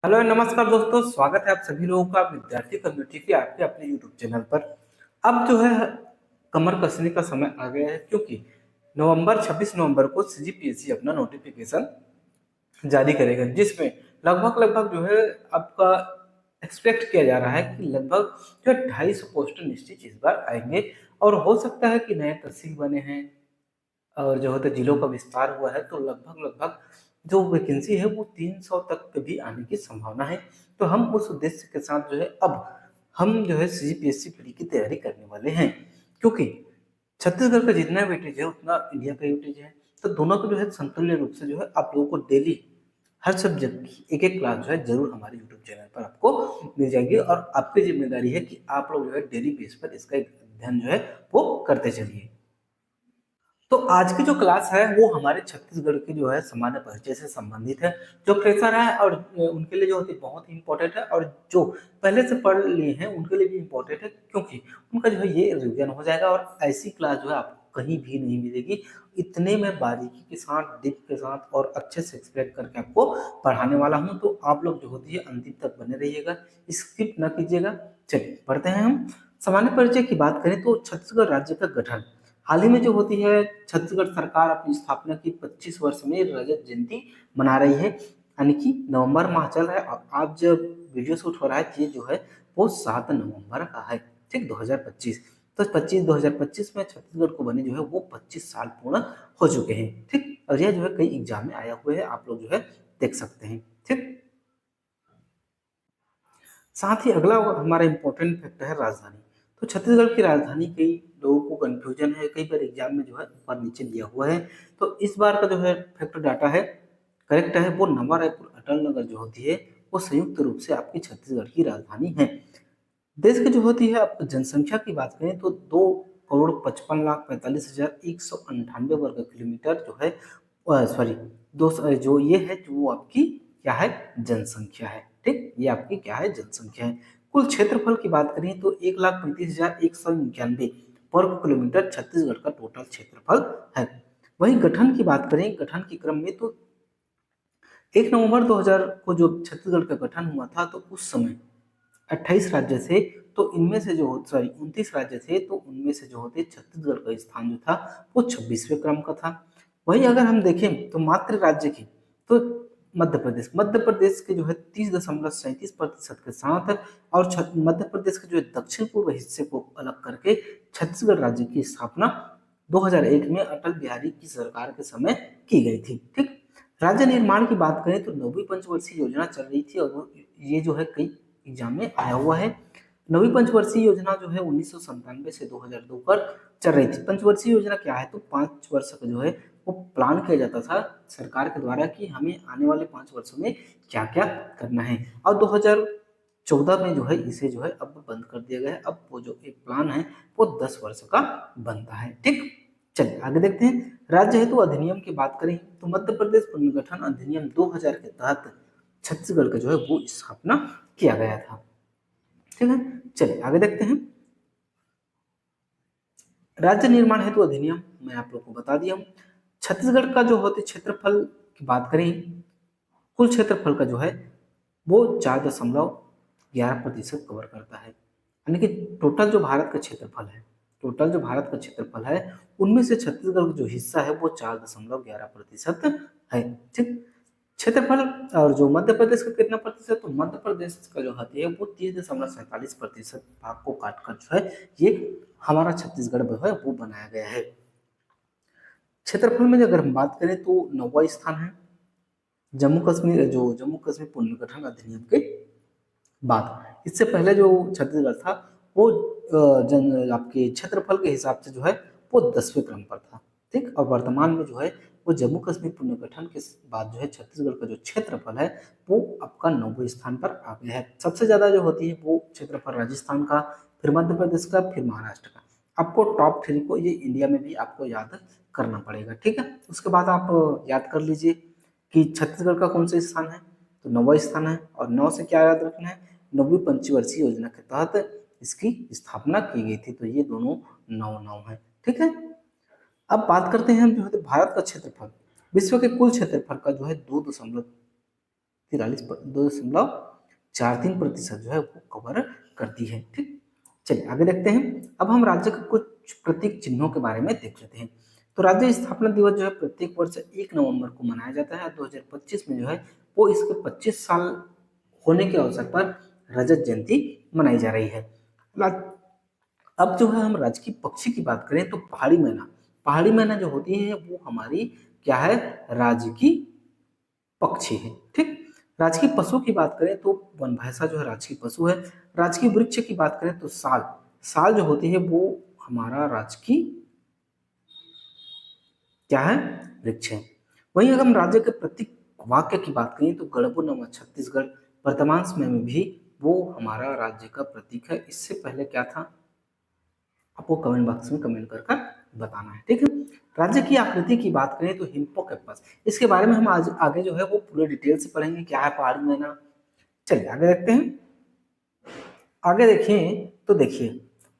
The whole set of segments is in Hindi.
हेलो नमस्कार दोस्तों, स्वागत है आप सभी लोगों का विद्यार्थी कम्युनिटी के आपके अपने यूट्यूब चैनल पर। अब जो है कमर कसने का समय आ गया है, क्योंकि 26 नवंबर को सीजीपीएससी अपना नोटिफिकेशन जारी करेगा, जिसमें लगभग जो है आपका एक्सपेक्ट किया जा रहा है कि लगभग जो है 250 पोस्ट निश्चित इस बार आएंगे। और हो सकता है कि नए तहसील बने हैं और जो होता है जिलों का विस्तार हुआ है, तो लगभग जो वैकेंसी है वो 300 तक भी आने की संभावना है। तो हम उस उद्देश्य के साथ जो है अब हम जो है सीजीपीएससी प्री की तैयारी करने वाले हैं, क्योंकि छत्तीसगढ़ का जितना वेटेज है उतना इंडिया का वेटेज है। तो दोनों को जो है संतुल्य रूप से जो है आप लोगों को डेली हर सब्जेक्ट की एक एक क्लास जो है जरूर हमारे यूट्यूब चैनल पर आपको मिल जाएगी, और आपकी जिम्मेदारी है कि आप लोग जो है डेली बेस पर इसका अध्ययन जो है वो करते चलिए। तो आज की जो क्लास है वो हमारे छत्तीसगढ़ की जो है सामान्य परिचय से संबंधित है। जो फ्रेशर है और उनके लिए जो होती है बहुत ही इंपॉर्टेंट है, और जो पहले से पढ़ लिए हैं उनके लिए भी इम्पोर्टेंट है, क्योंकि उनका जो है ये रिवीजन हो जाएगा। और ऐसी क्लास जो है आपको कहीं भी नहीं मिलेगी, इतने में बारीकी के साथ डिप के साथ और अच्छे से एक्सप्लेन करके आपको पढ़ाने वाला हूँ। तो आप लोग जो होती है अंतिम तक बने रहिएगा, स्किप न कीजिएगा। चलिए पढ़ते हैं हम। सामान्य परिचय की बात करें तो छत्तीसगढ़ राज्य का गठन हाल ही में जो होती है, छत्तीसगढ़ सरकार अपनी स्थापना की 25 वर्ष में रजत जयंती मना रही है, यानी कि नवंबर माह चल रहा है। और आज जब वीडियो शूट हो रहा है ये जो है वो 7 नवंबर का है, ठीक 2025। तो 2025 में छत्तीसगढ़ को बने जो है वो 25 साल पूर्ण हो चुके हैं, ठीक। और यह जो है कई एग्जाम में आया हुआ है, आप लोग जो है देख सकते हैं, ठीक। साथ ही अगला हमारा इंपॉर्टेंट फैक्टर है राजधानी। तो छत्तीसगढ़ की राजधानी कई लोगों को कंफ्यूजन है, कई बार एग्जाम में जो है ऊपर नीचे दिया हुआ है। तो इस बार का जो है फैक्टर डाटा है करेक्ट है, वो नवा रायपुर अटल नगर जो होती है वो संयुक्त रूप से आपकी छत्तीसगढ़ की राजधानी है। देश की जो होती है आप जनसंख्या की बात करें तो 2,55,45,198 वर्ग किलोमीटर जो है, सॉरी, दो जो ये है जो वो आपकी क्या है, जनसंख्या है, ठीक। ये आपकी क्या है, जनसंख्या है। कुल क्षेत्रफल की बात करें तो 1,35,191 वर्ग किलोमीटर छत्तीसगढ़ का टोटल क्षेत्रफल है। वहीं गठन की बात करें, गठन के क्रम में तो 1 नवंबर 2000 को जो छत्तीसगढ़ का गठन हुआ था, तो उस समय 28 राज्य थे। तो इनमें से जो 29 राज्य थे, तो उनमें से जो होते छत्तीसगढ़ का स्थान जो था वो 26वें क्रम का था। वहीं अगर हम देखें तो मात्र राज्य की, तो मध्य प्रदेश के जो है 30.37% के साथ, और मध्य प्रदेश के जो है दक्षिण पूर्व हिस्से को अलग करके छत्तीसगढ़ राज्य की स्थापना 2001 में अटल बिहारी की सरकार के समय की गई थी, ठीक। राज्य निर्माण की बात करें तो नौवीं पंचवर्षीय योजना चल रही थी, और ये जो है कई एग्जाम में आया हुआ है। नवीं पंचवर्षीय योजना जो है 1997 से 2002 पर चल रही थी। पंचवर्षीय योजना क्या है, तो 5 वर्ष का जो है वो प्लान किया जाता था सरकार के द्वारा कि हमें आने वाले 5 वर्षों में क्या क्या करना है। और 2014 में जो है इसे जो है अब बंद कर दिया गया है। अब वो जो एक प्लान है वो 10 वर्ष का बनता है, ठीक। चलिए आगे देखते हैं। राज्य हेतु अधिनियम की बात करें तो मध्य प्रदेश पुनर्गठन अधिनियम 2000 के तहत छत्तीसगढ़ का जो है वो स्थापना किया गया था, ठीक है। चलिए आगे देखते हैं। राज्य निर्माण हेतु अधिनियम मैं आप लोग को बता दिया हूँ। छत्तीसगढ़ का जो होते क्षेत्रफल की बात करें, कुल क्षेत्रफल का जो है वो 4.11% कवर करता है, यानी कि टोटल जो भारत का क्षेत्रफल है उनमें से छत्तीसगढ़ का जो हिस्सा है वो 4.11% है, ठीक। क्षेत्रफल और जो मध्य प्रदेश का कितना प्रतिशत, तो मध्य प्रदेश का जो होती है वो 30.47% भाग को काटकर जो है ये हमारा छत्तीसगढ़ जो है वो बनाया गया है। क्षेत्रफल में अगर हम बात करें तो 9वां स्थान है। जम्मू कश्मीर पुनर्गठन अधिनियम के बाद, इससे पहले जो छत्तीसगढ़ था वो आपके क्षेत्रफल के हिसाब से जो है वो 10वें क्रम पर था, ठीक। और वर्तमान में जो है वो जम्मू कश्मीर पुनर्गठन के बाद जो है छत्तीसगढ़ का जो क्षेत्रफल है वो आपका 9वें स्थान पर आ गया है। सबसे ज्यादा जो होती है वो क्षेत्रफल राजस्थान का, फिर मध्य प्रदेश का, फिर महाराष्ट्र का। आपको टॉप 3 को ये इंडिया में भी आपको याद करना पड़ेगा, ठीक है। उसके बाद आप याद कर लीजिए कि छत्तीसगढ़ का कौन सा स्थान है, तो 9वां स्थान है। और 9 से क्या याद रखना है, 9वीं पंचवर्षीय योजना के तहत इसकी स्थापना की गई थी। तो ये दोनों 9 है, ठीक है। अब बात करते हैं हम जो है भारत का क्षेत्रफल। विश्व के कुल क्षेत्रफल का जो है 2.3 2.43% जो है वो कवर करती है। ठीक, चलिए आगे देखते हैं। अब हम राज्य के कुछ प्रतीक चिन्हों के बारे में देख लेते हैं। तो राज्य स्थापना दिवस जो है प्रत्येक वर्ष 1 नवंबर को मनाया जाता है। 2025 में जो है वो इसके 25 साल होने के अवसर पर रजत जयंती मनाई जा रही है। अब जो है हम राजकीय पक्षी की बात करें तो पहाड़ी मैना जो होती है वो हमारी क्या है, राजकीय पक्षी है। ठीक, राजकीय पशु की बात करें तो वन भैंसा जो है राजकीय पशु है। राजकीय वृक्ष की बात करें तो साल जो होती है वो हमारा राजकीय क्या है, वृक्ष है। वहीं अगर हम राज्य के प्रतीक वाक्य की बात करें तो गढ़बो नवा छत्तीसगढ़ वर्तमान समय में भी वो हमारा राज्य का प्रतीक है। इससे पहले क्या था आपको कमेंट बॉक्स में कमेंट कर बताना है। ठीक है, राज्य की आकृति की बात करें तो हिप्पोकैम्पस, इसके बारे में हम आज आगे जो है वो पूरे डिटेल से पढ़ेंगे क्या है पहाड़ी मैना। चलिए आगे देखते हैं। आगे देखें तो देखिए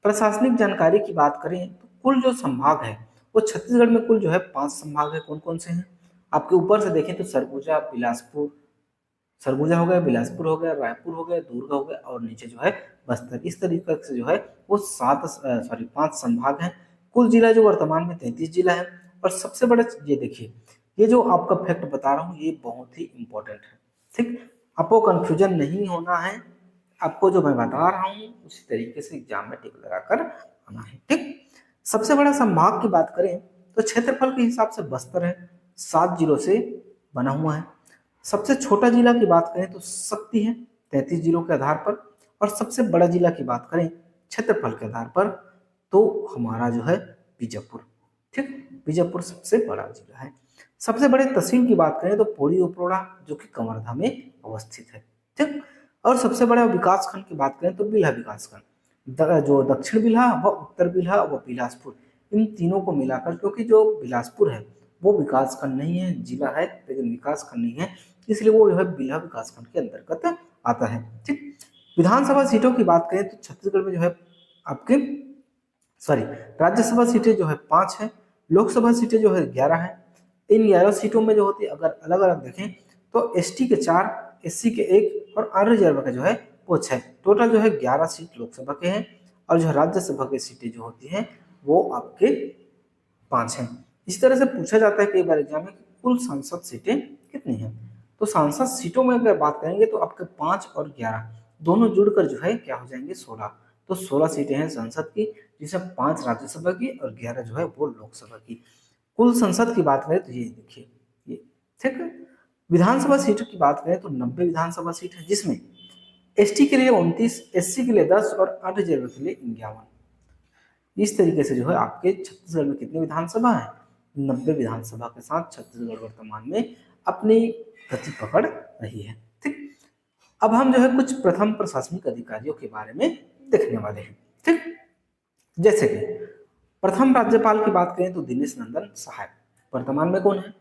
प्रशासनिक जानकारी की बात करें तो कुल जो संभाग है वो छत्तीसगढ़ में कुल जो है 5 संभाग है। कौन कौन से हैं आपके ऊपर से देखें तो सरगुजा हो गया, बिलासपुर हो गया, रायपुर हो गया, दुर्ग हो गया और नीचे जो है बस्तर। इस तरीके से जो है वो 5 संभाग हैं। कुल जिला जो वर्तमान में 33 जिला है। और सबसे बड़ा ये देखिए, ये जो आपका फैक्ट बता रहा हूँ ये बहुत ही इंपॉर्टेंट है। ठीक, आपको कंफ्यूजन नहीं होना है, आपको जो मैं बता रहा हूँ उसी तरीके से एग्जाम में टिक लगाकर आना है। ठीक, सबसे बड़ा संभाग की बात करें तो क्षेत्रफल के हिसाब से बस्तर है, 7 जिलों से बना हुआ है। सबसे छोटा जिला की बात करें तो शक्ति है 33 जिलों के आधार पर। और सबसे बड़ा जिला की बात करें क्षेत्रफल के आधार पर तो हमारा जो है बीजापुर। ठीक, बीजापुर सबसे बड़ा जिला है। सबसे बड़े तहसील की बात करें तो पौड़ी उपरोड़ा जो कि कवर्धा में अवस्थित है। ठीक, और सबसे बड़ा विकास खंड की बात करें तो बिल्हा विकास खंड, जो दक्षिण बिल्हा व उत्तर बिल्हा व बिलासपुर, इन तीनों को मिलाकर, क्योंकि जो बिलासपुर है वो विकास खंड नहीं है, जिला है लेकिन विकास खंड नहीं है, इसलिए वो जो है बिल्हा विकास खंड के अंतर्गत आता है। ठीक, विधानसभा सीटों की बात करें तो छत्तीसगढ़ में जो है आपके राज्यसभा सीटें जो है 5 है, लोकसभा सीटें जो है 11 है। इन 11 सीटों में जो होती है अगर अलग अलग देखें तो एसटी के 4, एससी के 1 और अनरिजर्व का जो है वो 6, टोटल जो है 11 सीट लोकसभा के हैं। और जो राज्यसभा की सीटें जो होती हैं वो आपके 5 हैं। इस तरह से पूछा जाता है कई बार एग्जाम में कि कुल सांसद सीटें कितनी हैं। तो सांसद सीटों में अगर बात करेंगे तो आपके 5 और 11 दोनों जुड़कर जो है क्या हो जाएंगे 16। तो 16 सीटें हैं संसद की, जिसमें 5 राज्यसभा की और 11 जो है वो लोकसभा की। कुल संसद की बात करें तो ये देखिए ये, ठीक है। विधानसभा सीटों की बात करें तो 90 विधानसभा सीट है, जिसमें एसटी के लिए 29, एससी के लिए 10 और अनरिजर्व के लिए 51। इस तरीके से जो है आपके छत्तीसगढ़ में कितनी विधानसभा है, 90 विधानसभा के साथ छत्तीसगढ़ वर्तमान में अपनी गति पकड़ रही है। ठीक, अब हम जो है कुछ प्रथम प्रशासनिक अधिकारियों के बारे में देखने वाले हैं। ठीक, जैसे कि प्रथम राज्यपाल की बात करें तो दिनेश नंदन सहाय, वर्तमान में कौन है,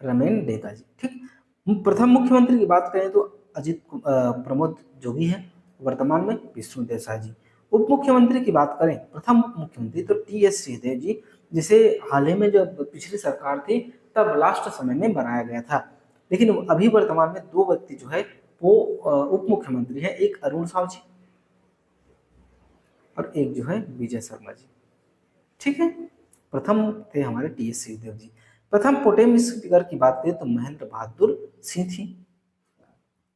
रमेन डेगा जी। ठीक, प्रथम मुख्यमंत्री की बात करें तो प्रमोद जोगी है, वर्तमान में विष्णु देसाई जी। उप मुख्यमंत्री की बात करें प्रथम उप मुख्यमंत्री तो टी.एस. सिंहदेव जी, जिसे हाल ही में जब पिछली सरकार थी तब लास्ट समय में बनाया गया था। लेकिन अभी वर्तमान में 2 व्यक्ति जो है वो उप मुख्यमंत्री है, एक अरुण साव जी और एक जो है विजय शर्मा जी। ठीक है, प्रथम थे हमारे टी.एस. सिंहदेव जी। प्रथम प्रोटेम स्पीकर की बात करें तो महेंद्र बहादुर सिंह थी।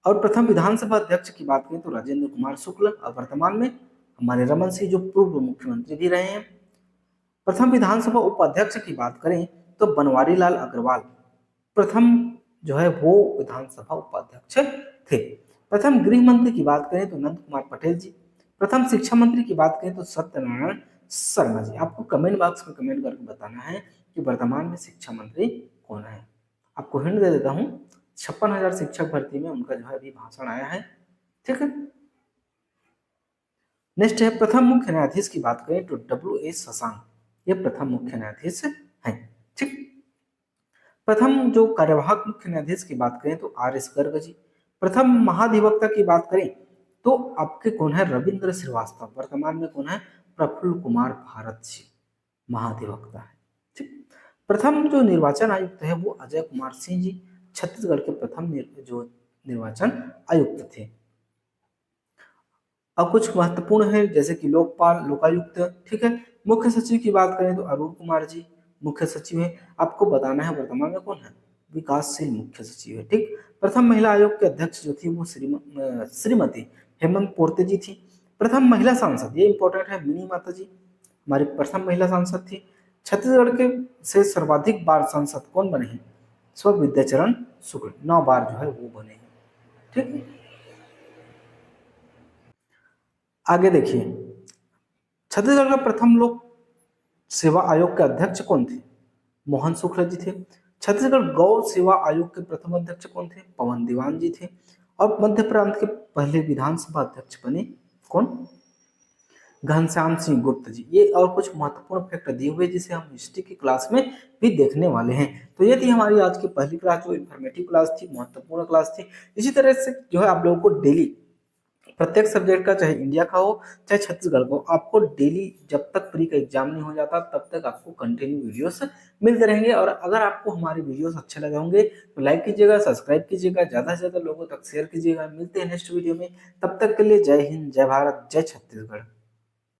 और प्रथम विधानसभा अध्यक्ष की बात करें तो राजेंद्र कुमार शुक्ल, और वर्तमान में हमारे रमन सिंह जो पूर्व मुख्यमंत्री भी रहे हैं। प्रथम विधानसभा उपाध्यक्ष की बात करें तो बनवारी लाल अग्रवाल प्रथम जो है वो विधानसभा उपाध्यक्ष थे। प्रथम गृह मंत्री की बात करें तो नंद कुमार पटेल जी। प्रथम शिक्षा मंत्री की बात करें तो सत्यनारायण शर्मा जी। आपको कमेंट बॉक्स में कमेंट करके बताना है कि वर्तमान में शिक्षा मंत्री कौन है। आपको हिंट दे देता हूँ, 56,000 शिक्षक भर्ती में उनका जो है अभी भाषण आया है। ठीक है, नेक्स्ट है प्रथम मुख्य न्यायाधीश की बात करें तो W.A. शशांक, ये प्रथम मुख्य न्यायाधीश हैं। ठीक, प्रथम जो कार्यवाहक मुख्य न्यायाधीश की बात करें तो R.S. गर्ग जी। प्रथम महाधिवक्ता की बात करें तो आपके कौन है, रविंद्र श्रीवास्तव, वर्तमान में कौन है, प्रफुल्ल कुमार भारत जी महाधिवक्ता है। ठीक, प्रथम जो निर्वाचन आयुक्त है वो अजय कुमार सिंह जी, छत्तीसगढ़ के प्रथम जो निर्वाचन आयुक्त थे। अब कुछ महत्वपूर्ण है जैसे कि लोकपाल, लोकायुक्त, ठीक है। मुख्य सचिव की बात करें तो अरुण कुमार जी मुख्य सचिव है। आपको बताना है वर्तमान में कौन है, विकासशील मुख्य सचिव है, ठीक। प्रथम महिला आयोग के अध्यक्ष जो थी वो श्रीमती हेमंत पोर्ते जी थी। प्रथम महिला सांसद, ये इंपॉर्टेंट है, मिनी माता जी हमारी प्रथम महिला सांसद थी। छत्तीसगढ़ के से सर्वाधिक बार सांसद कौन बने हैं, स्व विद्याचरण शुक्ल, 9 बार जो है वो बने हैं, ठीक है। आगे देखिए, छत्तीसगढ़ का प्रथम लोक सेवा आयोग के अध्यक्ष कौन थे, मोहन शुक्ला जी थे। छत्तीसगढ़ गौ सेवा आयोग के प्रथम अध्यक्ष कौन थे, पवन दीवान जी थे। और मध्य प्रांत के पहले विधानसभा अध्यक्ष बने कौन, घनश्याम सिंह गुप्त जी। ये और कुछ महत्वपूर्ण फैक्ट दिए हुए जिसे हम हिस्ट्री की क्लास में भी देखने वाले हैं। तो ये थी हमारी आज की पहली क्लास, जो इन्फॉर्मेटिव क्लास थी, महत्वपूर्ण क्लास थी। इसी तरह से जो है आप लोगों को डेली प्रत्येक सब्जेक्ट का, चाहे इंडिया का हो चाहे छत्तीसगढ़ का हो, आपको डेली जब तक प्री का एग्जाम नहीं हो जाता तब तक आपको कंटिन्यू वीडियोस मिलते रहेंगे। और अगर आपको हमारे वीडियोस अच्छे लगे होंगे तो लाइक कीजिएगा, सब्सक्राइब कीजिएगा, ज्यादा से ज्यादा लोगों तक शेयर कीजिएगा। मिलते हैं नेक्स्ट वीडियो में, तब तक के लिए जय हिंद, जय भारत, जय छत्तीसगढ़।